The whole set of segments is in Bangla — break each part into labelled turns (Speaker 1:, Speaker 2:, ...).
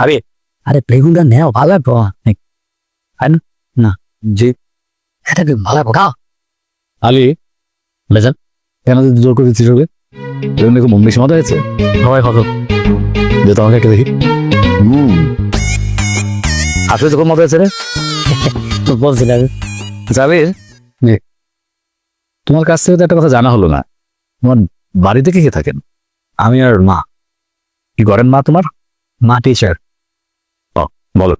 Speaker 1: আরে আরে বেগুনটা নেও ভালো লাগবো না জি এটা কি ভালো লাগবো খাও আলি বেজান কেন জোর করে দিচ্ছিস ওকে বেগুন দেখো মন বেশি মজা হয়েছে সবাই কত যে তোমাকে একটা দেখি আসলে তো খুব মজা হয়েছে রে তো বলছিলাম জাবির তোমার কাছ থেকে তো একটা কথা জানা হলো না তোমার বাড়িতে কে কে থাকেন আমি আর মা কি করেন মা তোমার মা টিচার বলো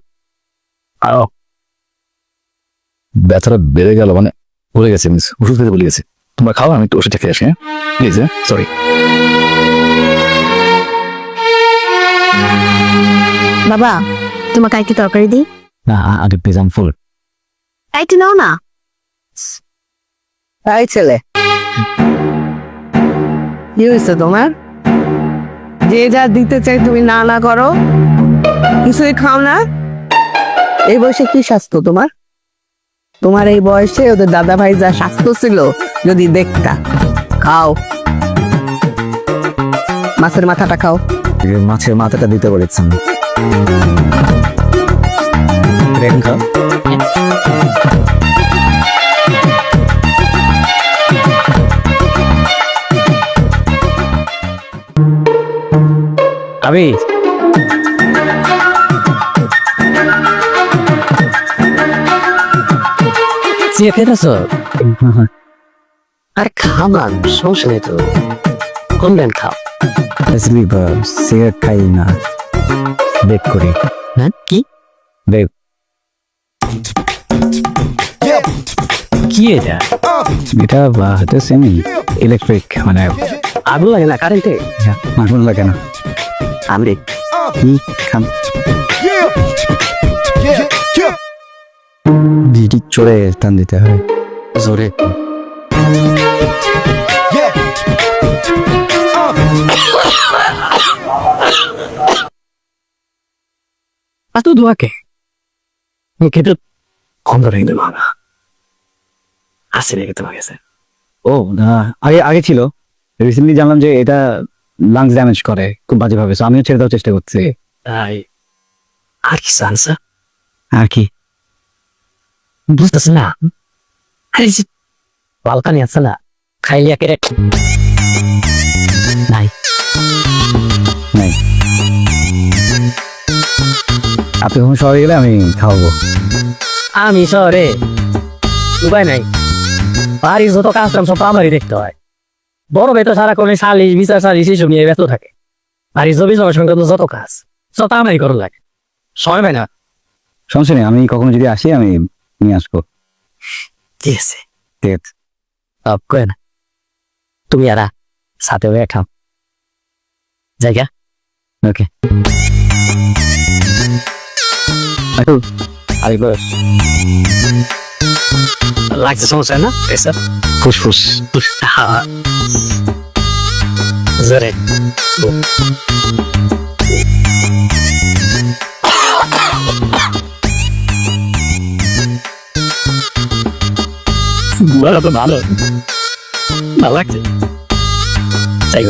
Speaker 1: ব্যথাটা বেড়ে গেল মানে ভুলে গেছে মিস ওষুধ খেতে ভুলে গেছে তোমরা খাও আমি একটু ওষুধটা খেয়ে আসি হ্যাঁ প্লিজ হ্যাঁ সরি
Speaker 2: বাবা তোমাকে একটু তরকারি দিই
Speaker 1: না আগে প্লিজ আম ফুল
Speaker 2: একটু নাও না
Speaker 3: তাই ছেলে কি হয়েছে তোমার যে যা দিতে চাই তুমি না না করো কিছুই খাও না এই বয়সে কি স্বাস্থ্য তোমার তোমার এই বয়সে ওদের দাদা ভাই যা স্বাস্থ্য ছিল যদি দেখতা খাও মাছের মাথাটা খাও
Speaker 1: মাছের মাথাটা দিতে বলেছেন খাও আমি
Speaker 3: আর খাও না সমস্যা নেই তো কোন ব্যান্ড খাও
Speaker 1: সিগারেট খাই না বেক করি
Speaker 3: হ্যাঁ কি
Speaker 1: বেক
Speaker 3: কি এটা
Speaker 1: এটা হয়তো সেমি ইলেকট্রিক মানে
Speaker 3: আগুন লাগে না কারেন্টে
Speaker 1: আগুন লাগে না
Speaker 3: আমি
Speaker 1: খান বিড়ি চড়ে টান দিতে হয় জোরে
Speaker 3: তো দোয়াকে খেতে কম ধরে কিন্তু ভাঙা আসে রেখে তোমার কাছে
Speaker 1: ও না আগে আগে ছিল রিসেন্টলি জানলাম যে এটা লাংস ড্যামেজ করে খুব বাজে ভাবে আমিও ছেড়ে দেওয়ার চেষ্টা করছি
Speaker 3: তাই আর কি সানসা
Speaker 1: আর কি
Speaker 3: বুঝতেছ না আরে যে বালকানি আছে না খাইলিয়া কেটে নাই
Speaker 1: নাই আপনি কখন শহরে গেলে আমি খাওয়াবো
Speaker 3: আমি শহরে উপায় নাই বাড়ির যত কাজ কাম সব আমারই দেখতে হয় বড় বেতো সারাক্ষণ সালিশ বিচার সালিশ এসব নিয়ে ব্যস্ত থাকে বাড়ির জমি জমার সঙ্গে যত কাজ সব আমারই করার লাগে সময় পাই না
Speaker 1: সমস্যা নেই আমি কখনো যদি আসি আমি নিয়ে আসবো
Speaker 3: ঠিক আছে
Speaker 1: ঠিক আছে
Speaker 3: সব কয়ে না তুমি আর সাথে হয়ে খাও জায়গা
Speaker 1: ওকে আরেকবার
Speaker 3: লাগছে সমস্যা না এসব
Speaker 1: ফুসফুস
Speaker 3: জোরে ভালো তো ভালো ভালো লাগছে তাই